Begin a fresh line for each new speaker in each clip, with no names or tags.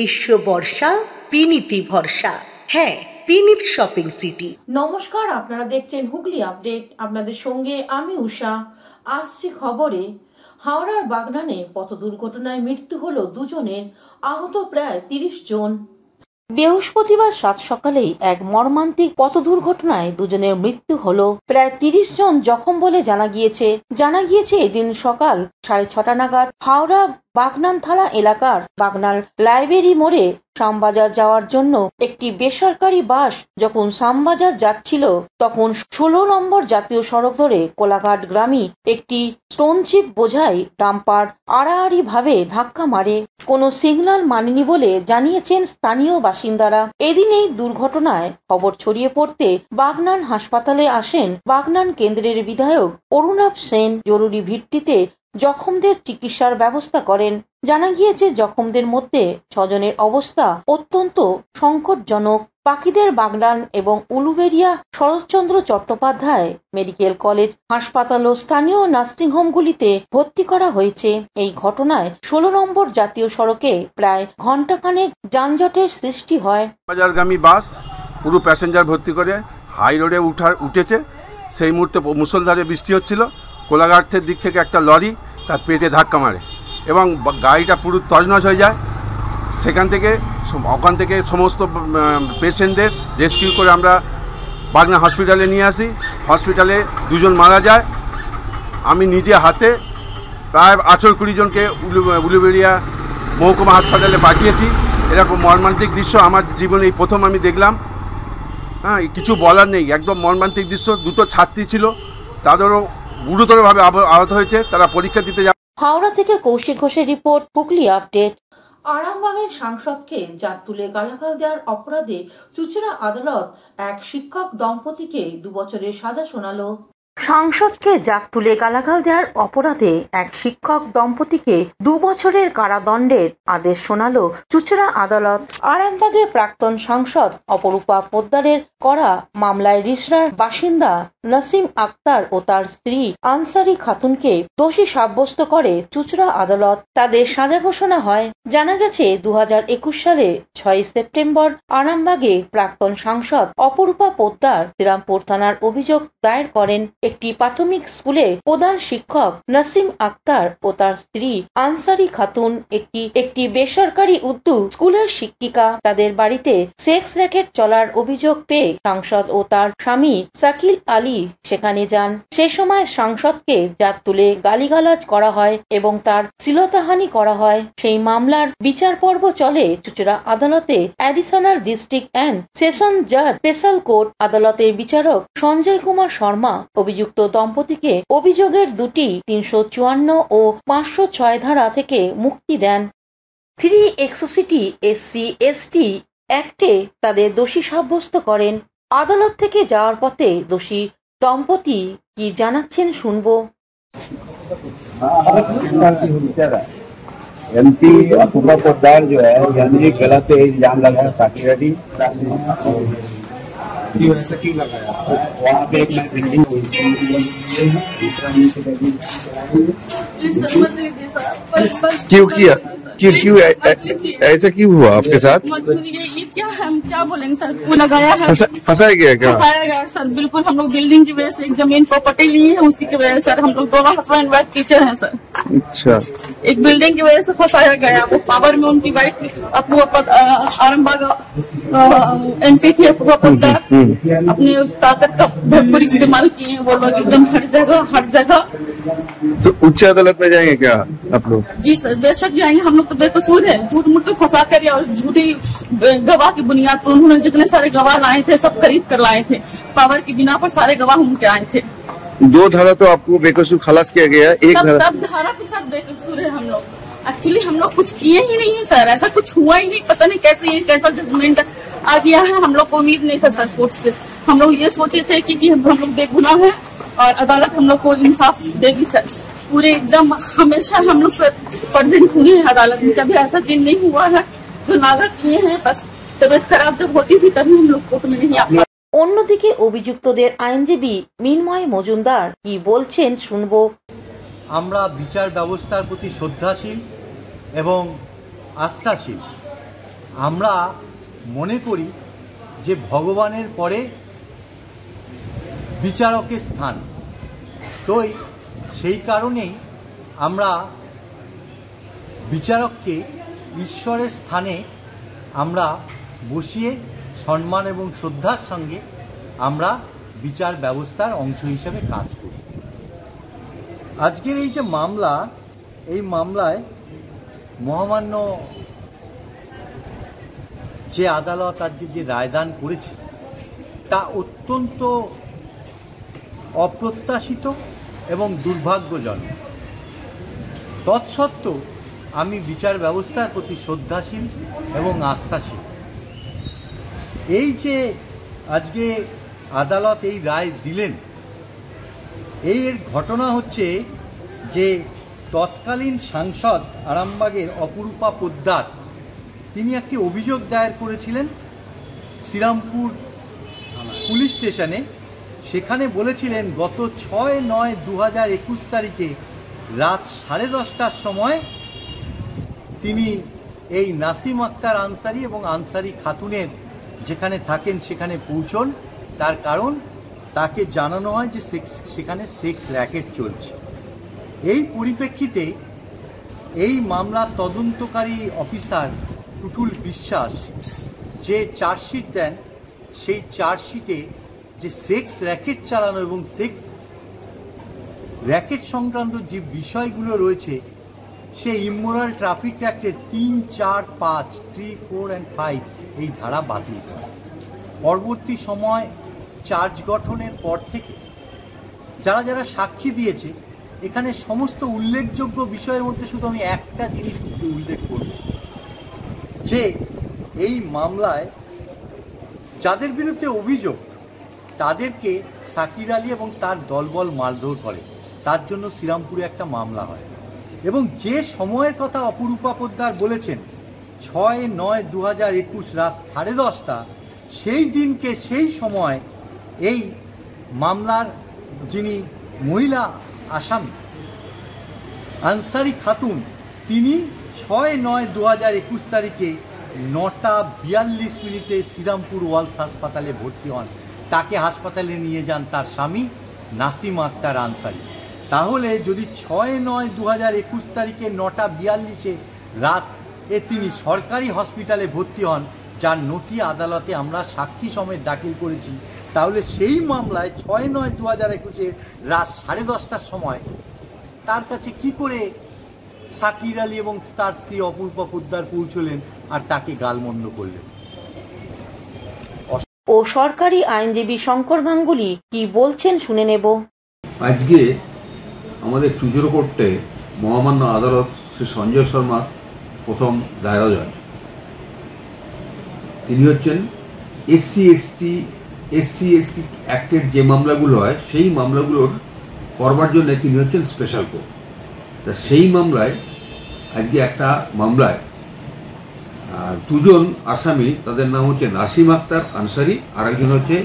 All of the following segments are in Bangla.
গ্রীষ্ম বর্ষা পিনিতি ভরসা। হ্যাঁ, পিনিত শপিং সিটি।
নমস্কার, আপনারা দেখছেন হুগলি আপডেট। আপনাদের সঙ্গে আমি উষা। আসছি খবরে। হাওড়ার বাগনানে পথ দুর্ঘটনায় মৃত্যু হলো দুজনের, আহত প্রায় 30 জন। বৃহস্পতিবার সাত সকালেই এক মর্মান্তিক পথ দুর্ঘটনায় দুজনের মৃত্যু হলো, প্রায় 30 জন জখম বলে জানা গিয়েছে এদিন সকাল 6:30 নাগাদ হাওড়া বাগনান থানা এলাকার বাগনান লাইব্রেরি মোড়ে শ্যামবাজার যাওয়ার জন্য একটি বেসরকারি বাস যখন শ্যামবাজার যাচ্ছিল, তখন 16 নম্বর জাতীয় সড়ক ধরে কোলাঘাট গ্রামে একটি স্টোনচিপ বোঝাই ডাম্পার আড়াআড়ি ভাবে ধাক্কা মারে। কোনো সিগন্যাল মানেনি বলে জানিয়েছেন স্থানীয় বাসিন্দারা। এদিন এই দুর্ঘটনায় খবর ছড়িয়ে পড়তে বাগনান হাসপাতালে আসেন বাগনান কেন্দ্রের বিধায়ক অরুণাভ সেন। জরুরি ভিত্তিতে জখমদের চিকিৎসার ব্যবস্থা করেন। জানা গিয়েছে জখমদের মধ্যে 6 জনের অবস্থা অত্যন্ত সংকটজনক। বাকিদের বাগনান এবং উলুবেড়িয়া শরৎচন্দ্র চট্টোপাধ্যায় মেডিকেল কলেজ হাসপাতাল ও স্থানীয় নার্সিংহোমগুলিতে ভর্তি করা হয়েছে। এই ঘটনায় 16 নম্বর জাতীয় সড়কে প্রায় ঘণ্টাখানেক যানজটের সৃষ্টি হয়।
বাজারগামী বাস পুরো প্যাসেঞ্জার ভর্তি করে হাই রোডে উঠেছে। সেই মুহূর্তে মুষলধারে বৃষ্টি হচ্ছিল। কোলাঘাটের দিক থেকে একটা লরি তার পেটে ধাক্কা মারে এবং গাড়িটা পুরো তছনছ হয়ে যায়। ওখান থেকে সমস্ত পেশেন্টদের রেস্কিউ করে আমরা বাগনা হসপিটালে নিয়ে আসি। হসপিটালে 2 জন মারা যায়। আমি নিজে হাতে প্রায় 18-20 জনকে উলুবেড়িয়া মহকুমা হাসপাতালে পাঠিয়েছি। এরকম মর্মান্তিক দৃশ্য আমার জীবনে এই প্রথম আমি দেখলাম। হ্যাঁ, কিছু বলার নেই, একদম মর্মান্তিক দৃশ্য। 2টো ছাত্রী ছিল, তাদেরও গুরুতরভাবে আহত হয়েছে, তারা পরীক্ষা দিতে যাবে।
হাওড়া থেকে কৌশিক ঘোষের রিপোর্ট, হুগলি আপডেট। আরামবাগের সাংসদকে জাত তুলে গালাগাল দেওয়ার অপরাধে চুঁচুড়া আদালত এক শিক্ষক দম্পতিকে 2 বছরের সাজা শোনালো। সাংসদকে জাত তুলে গালাগাল দেওয়ার অপরাধে এক শিক্ষক দম্পতিকে 2 বছরের কারাদণ্ডের আদেশ শোনালো চুঁচুড়া আদালত। আরামবাগে প্রাক্তন সাংসদ অপরূপা পোদ্দারের করা মামলায় রিসরার বাসিন্দা নাসিম আক্তার ও তার স্ত্রী আনসারি খাতুনকে দোষী সাব্যস্ত করে চুঁচুড়া আদালত। তাদের সাজা ঘোষণা হয়। জানা গেছে 2021 সালে 6 সেপ্টেম্বর আরামবাগে প্রাক্তন সাংসদ অপরূপা পোদ্দার শ্রীরামপুর থানার অভিযোগ দায়ের করেন। একটি প্রাথমিক স্কুলে প্রধান শিক্ষক নাসিম আক্তার ও তার স্ত্রী আনসারি খাতুন একটি বেসরকারি উর্দু স্কুলের শিক্ষিকা তাদের বাড়িতে সেক্স র্যাকেট চলার অভিযোগ পেয়ে সাংসদ ও তার স্বামী শাকিল আলী সেখানে যান। সে সময় সাংসদকে জাত তুলে গালিগালাজ করা হয় এবং তার শ্লীলতাহানি করা হয়। সেই মামলার বিচার পর্ব চলে চুঁচুড়া আদালতে। অ্যাডিশনাল ডিস্ট্রিক্ট অ্যান্ড সেশন জাজ স্পেশাল কোর্ট আদালতের বিচারক সঞ্জয় কুমার শর্মা অভিযুক্ত দম্পতিকে অভিযোগের 2টি 354 ও 506 ধারা থেকে মুক্তি দেন। 3 এক্সোসিটি SC/ST অ্যাক্টে তাদের দোষী সাব্যস্ত করেন। আদালত থেকে যাওয়ার পথে দোষী দম্পতি কি জানাচ্ছেন শুনবো।
MP अपूर्वा पोद्दार जो है यानी गलत इल्जाम लगाया साकी रेड्डी ऐसा क्यों लगाया? वहाँ पे एक बिल्डिंग हुई क्यों किया? क्यों ऐसा क्यों हुआ आपके साथ?
ये क्या है, हम क्या बोलेंगे सर, वो लगाया है,
फंसाया गया क्या?
फंसाया गया सर। बिल्कुल हम लोग बिल्डिंग की वजह से एक जमीन प्रॉपर्टी ली है, उसी की वजह से सर हम लोग दोनों हस्बैंड वाइफ टीचर हैं सर।
अच्छा,
एक बिल्डिंग की वजह से फंसाया गया। वो पावर में उनकी वाइफ आरामबाग MP थी अपूर्वा पोद्दार, अपने ताकत का भरपूर इस्तेमाल किए। वो लोग एकदम हर जगह।
तो उच्च अदालत में जाएंगे क्या आप लोग?
जी सर, बेशक जाएंगे। हम लोग तो बेकसूर है, झूठ मूठ फंसा कर और झूठी गवाह की बुनियाद पर उन्होंने जितने सारे गवाह लाए थे सब खरीद कर लाए थे। पावर की बिना पर सारे गवाह उनके आए थे।
2 धारा तो आपको बेकसूर खलास किया गया है। एक
सब धारा पे सब बेकसूर है हम लोग। एक्चुअली हम लोग कुछ किए ही नहीं है सर, ऐसा कुछ हुआ ही नहीं। पता नहीं कैसे ये कैसा जजमेंट आ गया है। हम लोग को उम्मीद नहीं था सर कोर्ट से। हम लोग ये सोचे थे कि हम लोग बेगुनाह है और अदालत हम लोग को इंसाफ देगी सर। पूरे एकदम हमेशा हम लोग प्रेजेंट हुए हैं अदालत में। कभी ऐसा दिन नहीं हुआ है जो नागा किए हैं। बस तबियत खराब जब होती थी तभी हम लोग कोर्ट में नहीं आ।
অন্যদিকে অভিযুক্তদের আইনজীবী মিনময় মজুমদার কি বলছেন শুনবো।
আমরা বিচার ব্যবস্থার প্রতি শ্রদ্ধাশীল এবং আস্থাশীল। আমরা মনে করি যে ভগবানের পরে বিচারকের স্থান, তো সেই কারণেই আমরা বিচারককে ঈশ্বরের স্থানে আমরা বসিয়ে সম্মান এবং শ্রদ্ধার সঙ্গে আমরা বিচার ব্যবস্থার অংশ হিসেবে কাজ করি। আজকের এই যে মামলা, এই মামলায় মহামান্য যে আদালত আজকে যে রায়দান করেছে তা অত্যন্ত অপ্রত্যাশিত এবং দুর্ভাগ্যজনক। তৎসত্ত্বেও আমি বিচার ব্যবস্থার প্রতি শ্রদ্ধাশীল এবং আস্থাশীল। এই যে আজকে আদালত এই রায় দিলেন, এর ঘটনা হচ্ছে যে তৎকালীন সাংসদ আরামবাগের অপরূপা পোদ্দার তিনি একটি অভিযোগ দায়ের করেছিলেন শ্রীরামপুর পুলিশ স্টেশনে। সেখানে বলেছিলেন গত 6/9/2021 তারিখে রাত 10:30টার সময় তিনি এই নাসিম আক্তার আনসারি এবং আনসারি খাতুনের যেখানে থাকেন সেখানে পৌঁছন। তার কারণ তাকে জানানো হয় যে সেখানে সেক্স র্যাকেট চলছে। এই পরিপ্রেক্ষিতে এই মামলার তদন্তকারী অফিসার টুটুল বিশ্বাস যে চার্জশিট দেন, সেই চার্জশিটে যে সেক্স র্যাকেট চালানো এবং সেক্স র্যাকেট সংক্রান্ত যে বিষয়গুলো রয়েছে সে ইমোরাল ট্রাফিক অ্যাক্টের 3, 4, 5, 3, 4 and 5 এই ধারা বাতিল করে। পরবর্তী সময় চার্জ গঠনের পর থেকে যারা যারা সাক্ষী দিয়েছে, এখানে সমস্ত উল্লেখযোগ্য বিষয়ের মধ্যে শুধু আমি একটা জিনিস উল্লেখ করব, যে এই মামলায় যাদের বিরুদ্ধে অভিযোগ তাদেরকে সাকির আলী এবং তার দলবল মারধর করে, তার জন্য শ্রীরামপুরে একটা মামলা হয়। এবং যে সময়ের কথা অপরূপা পোদ্দার বলেছেন 6/9/2021 রাত 10:30টা, সেই দিনকে সেই সময় এই মামলার যিনি মহিলা আসামি আনসারি খাতুন তিনি 6/9/2021 তারিখে 9:42 শ্রীরামপুর ওয়ালস হাসপাতালে ভর্তি হন। তাকে হাসপাতালে নিয়ে যান তার স্বামী নাসিম আক্তার আনসারি। তাহলে যদি 6/9/2021 তারিখে 9:42 রাতে তিনি সরকারি হসপিটালে ভর্তি হন, যার নথি আদালতে আমরা সাক্ষী সমেত দাখিল করেছি, তাহলে সেই মামলায় 6/9/2021 রাত 10:30টার সময় তার কাছে কি করে সাকির আলী এবং তার স্ত্রী অপরূপা পোদ্দার পৌঁছলেন আর তাকে গালমন্দ করলেন?
ও সরকারি আইনজীবী শঙ্কর গাঙ্গুলি কি বলছেন শুনে নেব।
আজকে আমাদের চুঁচুড়া কোর্টে মহামান্য আদালত শ্রী সঞ্জয় শর্মা প্রথম দায়রা জজ। তিনি হচ্ছেন SC/ST অ্যাক্টের যে মামলাগুলো হয় সেই মামলাগুলোর করবার জন্য তিনি হচ্ছেন স্পেশাল কোর্ট। তা সেই মামলায় আজকে একটা মামলায় দুজন আসামি, তাদের নাম হচ্ছে নাসিম আক্তার আনসারি আর একজন হচ্ছে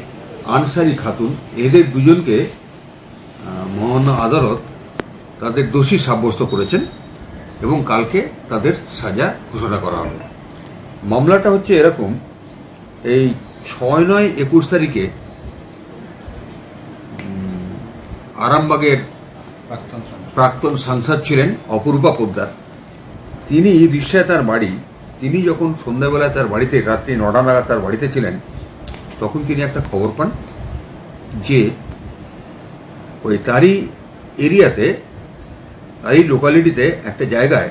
আনসারি খাতুন, এদের দুজনকে মহামান্য আদালত তাদের দোষী সাব্যস্ত করেছেন এবং কালকে তাদের সাজা ঘোষণা করা হবে। মামলাটা হচ্ছে এরকম, এই 6/9/21 তারিখে আরামবাগের প্রাক্তন সাংসদ ছিলেন অপরূপা পোদ্দার। তিনি রিকশায় তার বাড়ি, তিনি যখন সন্ধ্যাবেলায় তার বাড়িতে রাত্রি 9টা নাগাদ তার বাড়িতে ছিলেন, তখন তিনি একটা খবর পান যে ওই তারই এরিয়াতে, তারই লোকালিটিতে একটা জায়গায়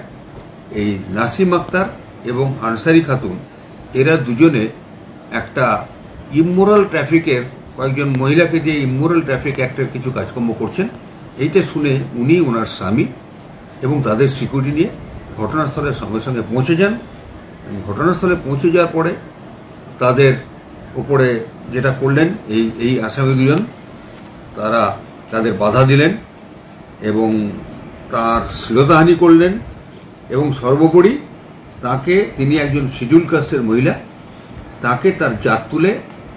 এই নাসিম আক্তার এবং আনসারি খাতুন এরা দুজনে একটা ইমোরাল ট্রাফিকের, কয়েকজন মহিলাকে দিয়ে ইমোরাল ট্রাফিক অ্যাক্টের কিছু কাজকর্ম করছেন। এইটা শুনে উনি, ওনার স্বামী এবং তাদের সিকিউরিটি নিয়ে ঘটনাস্থলের সঙ্গে সঙ্গে পৌঁছে যান। ঘটনাস্থলে পৌঁছে যাওয়ার পরে তাদের উপরে যেটা করলেন এই আসামি দুজন, তারা তাদের বাধা দিলেন এবং তার শ্লীলতাহানি করলেন এবং সর্বোপরি তাকে, তিনি একজন শিডিউল কাস্টের মহিলা, তাকে তার জাত তুলে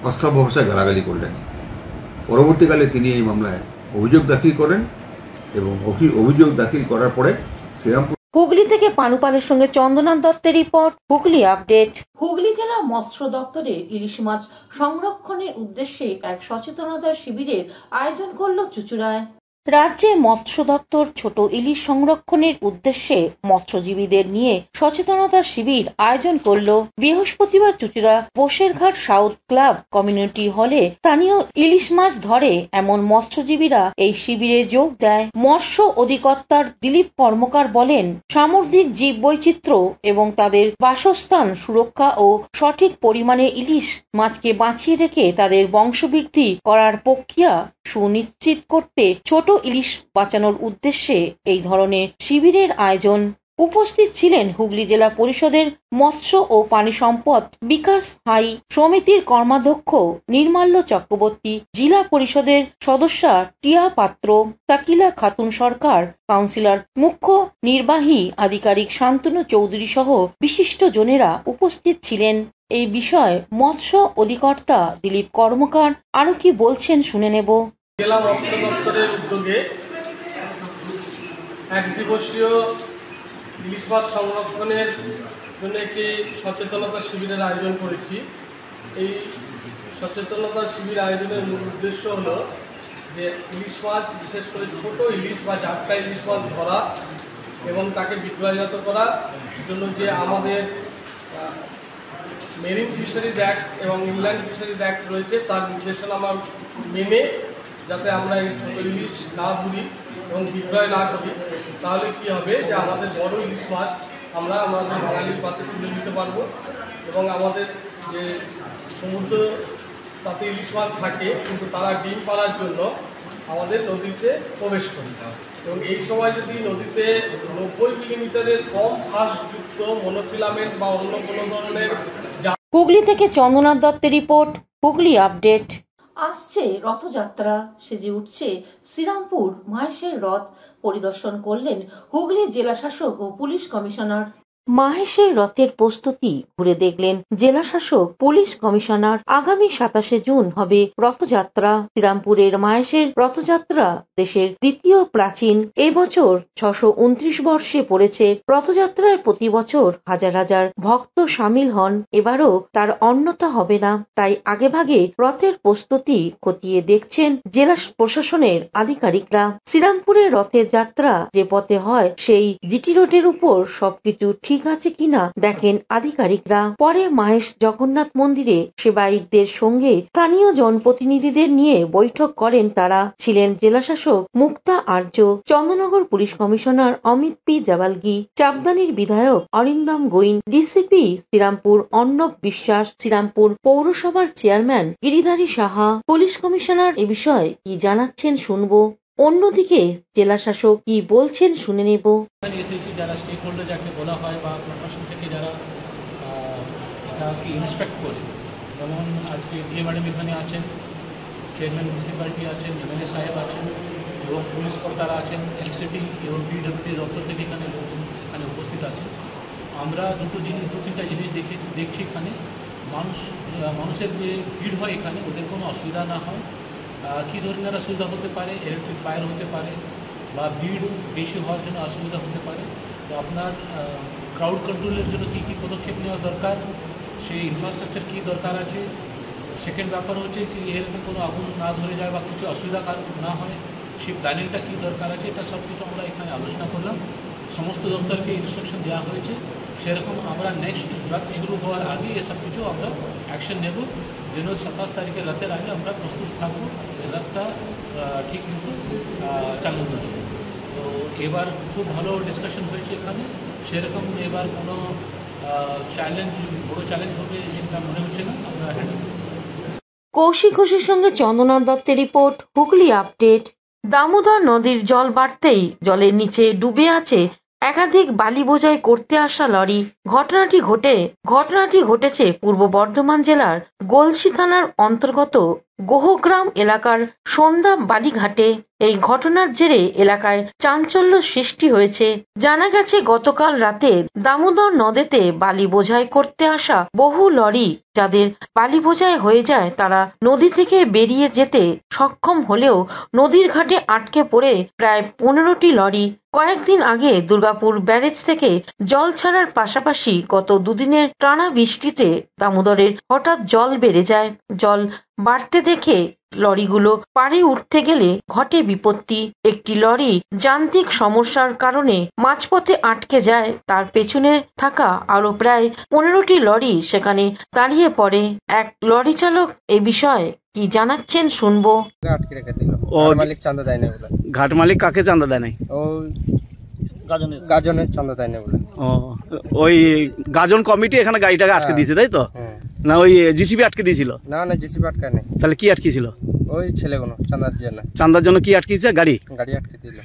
অশ্রাব্য ভাষায় গালাগালি করলেন। পরবর্তীকালে তিনি এই মামলায় অভিযোগ দাখিল করেন এবং অভিযোগ দাখিল করার পরে শ্রীরামপুর
হুগলি থেকে পানুপালের সঙ্গে চন্দ্রনাথ দত্তের রিপোর্ট, হুগলি আপডেট। হুগলি জেলা মৎস্য দপ্তরের ইলিশ মাছ সংরক্ষণের উদ্দেশ্যে এক সচেতনতা শিবিরের আয়োজন করল চুঁচুড়ায়। রাজ্যে মৎস্য দপ্তর ছোট ইলিশ সংরক্ষণের উদ্দেশ্যে মৎস্যজীবীদের নিয়ে সচেতনতা শিবির আয়োজন করল বৃহস্পতিবার চুঁচুড়া বোসেরঘাট সাউথ ক্লাব কমিউনিটি হলে। স্থানীয় ইলিশ মাছ ধরে এমন মৎস্যজীবীরা এই শিবিরে যোগ দেয়। মৎস্য অধিকর্তার দিলীপ কর্মকার বলেন, সামুদ্রিক জীব বৈচিত্র্য এবং তাদের বাসস্থান সুরক্ষা ও সঠিক পরিমাণে ইলিশ মাছকে বাঁচিয়ে রেখে তাদের বংশবৃদ্ধি করার প্রক্রিয়া সুনিশ্চিত করতে ছোট ইলিশ বাঁচানোর উদ্দেশ্যে এই ধরনের শিবিরের আয়োজন। উপস্থিত ছিলেন হুগলি জেলা পরিষদের মৎস্য ও পানি সম্পদ বিকাশ হাই সমিতির কর্মাধ্যক্ষ নির্মাল্য চক্রবর্তী, জেলা পরিষদের সদস্যা টিয়া পাত্র, তাকিলা খাতুন সরকার, কাউন্সিলর, মুখ্য নির্বাহী আধিকারিক শান্তনু চৌধুরী সহ বিশিষ্ট জনেরা উপস্থিত ছিলেন। এই বিষয়ে মৎস্য অধিকর্তা দিলীপ কর্মকার আরো কি বলছেন শুনে নেব।
জেলা মৎস্য দপ্তরের উদ্যোগে এক দিবসীয় ইলিশ মাছ সংরক্ষণের জন্য একটি সচেতনতা শিবিরের আয়োজন করেছি। এই সচেতনতা শিবির আয়োজনের মূল উদ্দেশ্য হলো যে ইলিশ মাছ, বিশেষ করে ছোট ইলিশ বা জাটকা ইলিশ মাছ ধরা এবং তাকে বিক্রয়জাত করা জন্য যে আমাদের মেরিন ফিশারিজ অ্যাক্ট এবং ইনল্যান্ড ফিশারিজ অ্যাক্ট রয়েছে তার নির্দেশনামা মেনে যাতে আমরা এই ছোট ইলিশ না ধরি এবং বিক্রয় না করি, তাহলে কি হবে যে আমাদের বড় ইলিশ মাছ আমরা আমাদের বাঙালির পাতে তুলে দিতে পারবো এবং আমাদের যে সমুদ্র তাতে ইলিশ মাছ থাকে কিন্তু তারা ডিম পাড়ার জন্য আমাদের নদীতে প্রবেশ করে এবং এই সময় যদি নদীতে 90 মিলিমিটারের কম ফাঁসযুক্ত মনোফিলামেন্ট বা অন্য কোনো ধরনের।
হুগলি থেকে চন্দ্রনাথ দত্তের রিপোর্ট, হুগলি আপডেট। আসছে রথযাত্রা, সেজে উঠছে শ্রীরামপুর মাহেশের রথ। পরিদর্শন করলেন হুগলি জেলা শাসক ও পুলিশ কমিশনার। মাহেশের রথের প্রস্তুতি ঘুরে দেখলেন জেলা শাসক পুলিশ কমিশনার। আগামী 27 জুন হবে রথযাত্রা। শ্রীরামপুরের মাহেশের রথযাত্রা দেশের দ্বিতীয় প্রাচীন। এবছর 629 বর্ষে পড়েছে। রথযাত্রায় প্রতি বছর হাজার হাজার ভক্ত সামিল হন। এবারও তার অন্যথা হবে না। তাই আগেভাগে রথের প্রস্তুতি খতিয়ে দেখছেন জেলা প্রশাসনের আধিকারিকরা। শ্রীরামপুরের রথের যাত্রা যে পথে হয় সেই জিটি রোডের উপর সবকিছু ঠিক আছে কিনা দেখেন আধিকারিকরা। পরে মাহেশ জগন্নাথ মন্দিরে সেবায়িতদের সঙ্গে স্থানীয় জনপ্রতিনিধিদের নিয়ে বৈঠক করেন তারা। ছিলেন জেলাশাসক Mukta Arya, Chandannagar police commissioner Amit P Jabalgi, চাপদানির বিধায়ক অরিন্দম গোইন, ডিসিপি শ্রীরামপুর অর্ণব বিশ্বাস, শ্রীরামপুর পৌরসভার chairman Giridhari Saha. Police commissioner এ বিষয়ে কি জানাচ্ছেন শুনবো। অন্যদিকে জেলা শাসক কি বলছেন শুনে নেব।
যারা স্টেক হোল্ডার যাকে বলা হয় বা প্রশাসন থেকে যারা এটাকে ইন্সপেক্ট করে, যেমন আজকে ডিএ ম্যাডাম এখানে আছেন, চেয়ারম্যান মিউনিসিপ্যালিটি আছেন, এমএলএ সাহেব আছেন এবং পুলিশ কর্তারা আছেন, এলসিটি এবং পিডব্লিউডি দপ্তর থেকে এখানে উপস্থিত আছেন। আমরা দু তিনটা জিনিস দেখছি এখানে। মানুষের যে ভিড় হয় এখানে ওদের কোনো অসুবিধা না হয়। কী ধরনের অসুবিধা হতে পারে, ইলেকট্রিক ফায়ার হতে পারে বা ভিড় বেশি হওয়ার জন্য অসুবিধা হতে পারে। তো আপনার ক্রাউড কন্ট্রোলের জন্য কী কী পদক্ষেপ নেওয়া দরকার, সেই ইনফ্রাস্ট্রাকচার কী দরকার আছে। সেকেন্ড ব্যাপার হচ্ছে কি এরকম কোনো আগুন না ধরে যায় বা কিছু অসুবিধা না হয়, সেই প্ল্যানিংটা কী দরকার আছে, এটা সব কিছু আমরা এখানে আলোচনা করলাম। সমস্ত দপ্তরকে ইনস্ট্রাকশন দেওয়া হয়েছে। সেরকম আমরা নেক্সট রথ শুরু হওয়ার আগে এসব কিছু আমরা অ্যাকশন নেব, যেন 27 তারিখের রাতের আগে আমরা প্রস্তুত থাকবো রথটা ঠিক মতো চালু করব। তো এবার খুব ভালো ডিসকাশন হয়েছে এখানে। সেরকম এবার কোনো বড় চ্যালেঞ্জ হবে সেটা মনে হচ্ছে না। আমরা হ্যান্ডেল করব।
কৌশিক ঘোষের সঙ্গে চন্দ্রনাথ দত্তের রিপোর্ট, হুগলি আপডেট। দামোদর নদীর জল বাড়তেই জলের নিচে ডুবে আছে একাধিক বালি বোঝাই করতে আসা লরি। ঘটনাটি ঘটেছে পূর্ব বর্ধমান জেলার গলসি থানার অন্তর্গত গোহগ্রাম এলাকার সন্ধ্যা বালিঘাটে। এই ঘটনার জেরে এলাকায় চাঞ্চল্য সৃষ্টি হয়েছে। জানা গেছে গতকাল রাতে দামোদর নদেতে বালি বোঝাই করতে আসা বহু লরি যাদের বালি বোঝাই হয়ে যায় তারা নদী থেকে বেরিয়ে যেতে সক্ষম হলেও নদীর ঘাটে আটকে পড়ে প্রায় 15টি লরি। কয়েকদিন আগে দুর্গাপুর ব্যারেজ থেকে জল ছাড়ার পাশাপাশি গত দুদিনের টানা বৃষ্টিতে দামোদরের হঠাৎ জল বেড়ে যায়। জল বাড়তে দেখে লরিগুলো পাড়ে উঠতে গেলে ঘটে বিপত্তি। একটি লরি যান্ত্রিক সমস্যার কারণে মাঝপথে আটকে যায়। তার পেছনে থাকা আরো প্রায় 15টি লরি সেখানে দাঁড়িয়ে পড়ে। এক লরি চালক এ বিষয়ে কি জানাচ্ছেন শুনবো।
আটকে রেখে দিল। মালিক চাঁদা দেয় না বলে।
ঘাট মালিক কাকে চাঁদা দেয় নাই?
গাজনের চাঁদা দেয় না বলে।
ওই গাজন কমিটি এখানে গাড়িটাকে আটকে দিয়েছে তাই তো? না ওই জিসিবি আটকে দিয়েছিল?
না জিসিবি আটকায় নেই।
তাহলে কি আটকে ছিল?
ওই ছেলেগুলো চাঁদার জন্য।
চাঁদার জন্য কি আটকেছে? গাড়ি
আটকে দিল।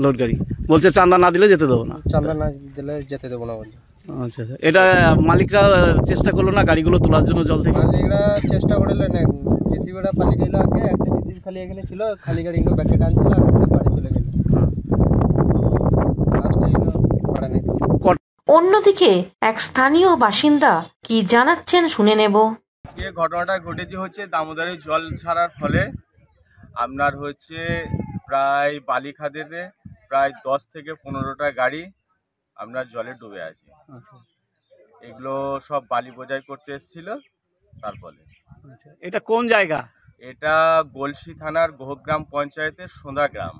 লোড গাড়ি বলছে চাঁদা না দিলে যেতে দেবো না।
চাঁদা না দিলে যেতে দেবো না বলছে।
আচ্ছা, এটা মালিকরা চেষ্টা করলো না গাড়িগুলো তোলার জন্য জল থেকে?
মালিকরা চেষ্টা করলো না, জিসিবিটা পালিয়ে গেল। আগে একটা জিসিবি খালি এখানে ছিল, খালি গাড়িগুলো ব্যাকে টানছিল আর একটা বাড়ি চলে গেল।
অন্যদিকে এক স্থানীয় বাসিন্দা কি জানাচ্ছেন শুনে নেব।
আজকে ঘটনাটা ঘটেছে হচ্ছে দামোদরে জল ছাড়ার ফলে আপনার হচ্ছে প্রায় বালিখাদেতে প্রায় 10 থেকে 15টা গাড়ি আপনার জলে ডুবে আছে। এগুলো সব বালি বোঝাই করতে এসেছিল। তার ফলে
এটা কোন জায়গা?
এটা গলসি থানার গোহগ্রাম পঞ্চায়েতের সোঁদা গ্রাম।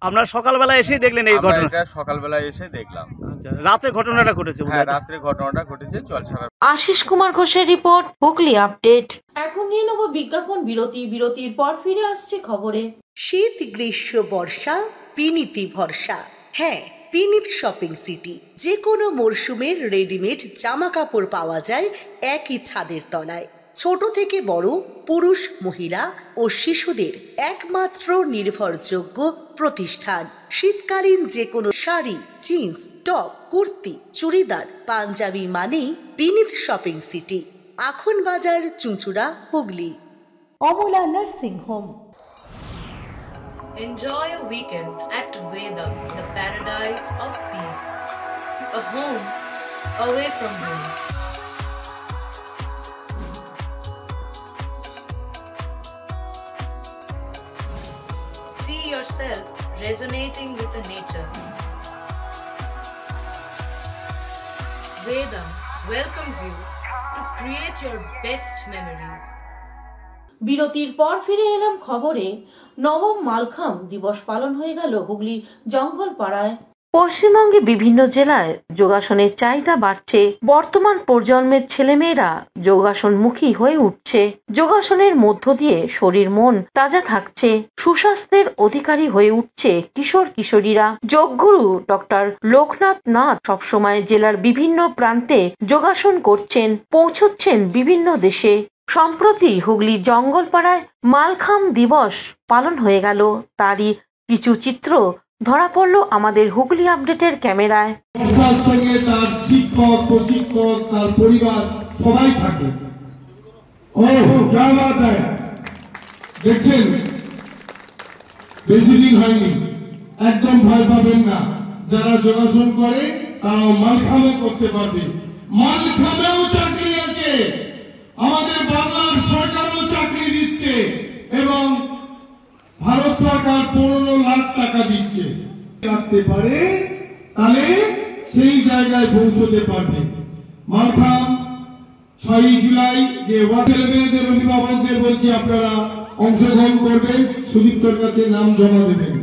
আপনারা সকালবেলা এসে দেখলেন এই ঘটনা?
এটা সকালবেলা এসে দেখলাম।
রাতে ঘটনাটা ঘটেছে?
হ্যাঁ, রাত্রে ঘটনাটা ঘটেছে জল ছাড়া।
আশিস কুমার ঘোষের রিপোর্ট, হুগলি আপডেট। এখন নিয়ে নেব বিজ্ঞাপন বিরতি। বিরতির পর ফিরে আসছে খবরে।
শীত গ্রীষ্ম বর্ষা পিনিতি ভরসা। হ্যাঁ, পিনিত শপিং সিটি। যে কোনো মরশুমের রেডিমেড জামা কাপড় পাওয়া যায় একই ছাদের তলায়। ছোট থেকে বড়, পুরুষ মহিলা ও শিশুদের একমাত্র নির্ভরযোগ্য প্রতিষ্ঠান। শীতকালীন যে কোনো শাড়ি, জিন্স, টপ, কুর্তি, চুড়িদার, পাঞ্জাবি মানেই বিনীত শপিং সিটি। আখন বাজার, চুঁচুড়া, Hooghly. Amala nursing home.
Enjoy a weekend at Vedam, the paradise of peace. A home away from home. See yourself resonating with the nature. Vedam welcomes you to create your best memories.
বিরতির পর ফিরে এলাম খবরে। নবম মালখাম দিবস পালন হয়ে গেল হুগলির জঙ্গলপাড়ায়। পশ্চিমবঙ্গে বিভিন্ন জেলায় যোগাসনের চাহিদা বাড়ছে। বর্তমান প্রজন্মের ছেলেমেয়েরা যোগাসনমুখী হয়ে উঠছে। যোগাসনের মধ্য দিয়ে শরীর মন তাজা থাকছে, সুস্বাস্থ্যের অধিকারী হয়ে উঠছে কিশোর কিশোরীরা। যোগগুরু ডক্টর লোকনাথ নাথ সবসময় জেলার বিভিন্ন প্রান্তে যোগাসন করছেন, পৌঁছচ্ছেন বিভিন্ন দেশে। সম্প্রতি হুগলি জঙ্গলপাড়ায় মালখাম দিবস পালন হয়ে গেল। তারই কিছু চিত্র ধরা পড়ল আমাদের হুগলি আপডেটের ক্যামেরায়।
তার সঙ্গে তার শিক্ষক, প্রশিক্ষক, তার পরিবার সবাই থাকে। দেখছেন, বেশি দিন হয়নি, একদম ভয় পাবেন না। যারা যোগাসন করে তারাও মালখামে করতে পারবে। মালখামেও চাকরি আছে, আমাদের বাংলার সরকারও চাকরি দিচ্ছে এবং ভারত সরকার 15 লাখ টাকা দিচ্ছে। রাখতে পারে তাহলে সেই জায়গায় পৌঁছতে পারবে। মালখাম 6 জুলাই যে ছেলেমেয়েদের অভিভাবকদের বলছি আপনারা অংশগ্রহণ করবেন, সুদীপ্তর কাছে নাম জমা দেবেন।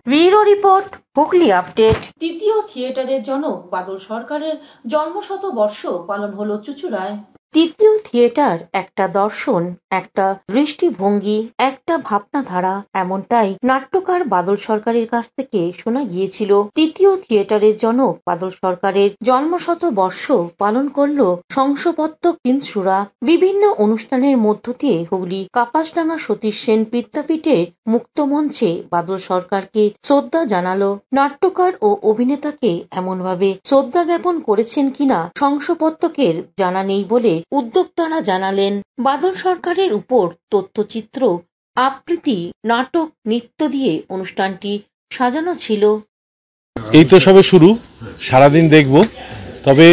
Bureau report, Hooghly update. তৃতীয় থিয়েটারের জনক বাদল সরকারের জন্মশতবর্ষ পালন হলো চুঁচুড়ায়। তৃতীয় থিয়েটার একটা দর্শন, একটা দৃষ্টিভঙ্গি, একটা একটা ভাবনাধারা, এমনটাই নাট্যকার বাদল সরকারের কাছ থেকে শোনা গিয়েছিল। তৃতীয় থিয়েটারের জনক বাদল সরকারের জন্মশত বর্ষ পালন করল শংসপত্র কিনসুরা। বিভিন্ন অনুষ্ঠানের মধ্য দিয়ে হুগলি কাপাসডাঙ্গা সতীশ সেন বিদ্যাপীঠের মুক্তমঞ্চে বাদল সরকারকে শ্রদ্ধা জানালো। নাট্যকার ও অভিনেতাকে এমনভাবে শ্রদ্ধা জ্ঞাপন করেছেন কিনা শংসপত্রকের জানা নেই বলে উদ্যোক্তারা জানালেন। বাদল সরকারের উপর তথ্যচিত্র, আবৃত্তি, নাটক, নৃত্য দিয়ে অনুষ্ঠানটি সাজানো ছিল।
এই তো সবে শুরু, সারাদিন দেখব। তবে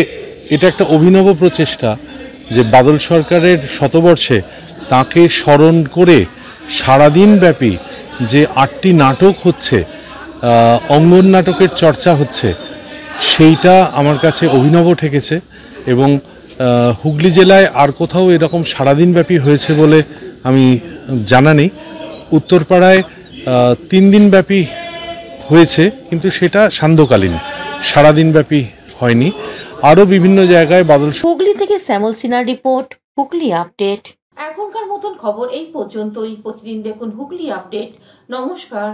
এটা একটা অভিনব প্রচেষ্টা যে বাদল সরকারের শতবর্ষে তাকে স্মরণ করে সারাদিন ব্যাপী যে 8টি নাটক হচ্ছে, অঙ্গন নাটকের চর্চা হচ্ছে, সেইটা আমার কাছে অভিনব ঠেকেছে। এবং হুগলি জেলায় আর কোথাও এরকম সারাদিন ব্যাপী হয়েছে বলে আমি জানা নেই। উত্তরপাড়ায় 3 দিন ব্যাপী হয়েছে, কিন্তু সেটা সান্ধ্যকালীন, সারাদিন ব্যাপী হয়নি। আরও বিভিন্ন জায়গায় বাদল।
হুগলি থেকে শ্যামল সিনহার রিপোর্ট, হুগলি আপডেট। এখনকার মতন খবর এই পর্যন্তই। প্রতিদিন দেখুন হুগলি আপডেট। নমস্কার।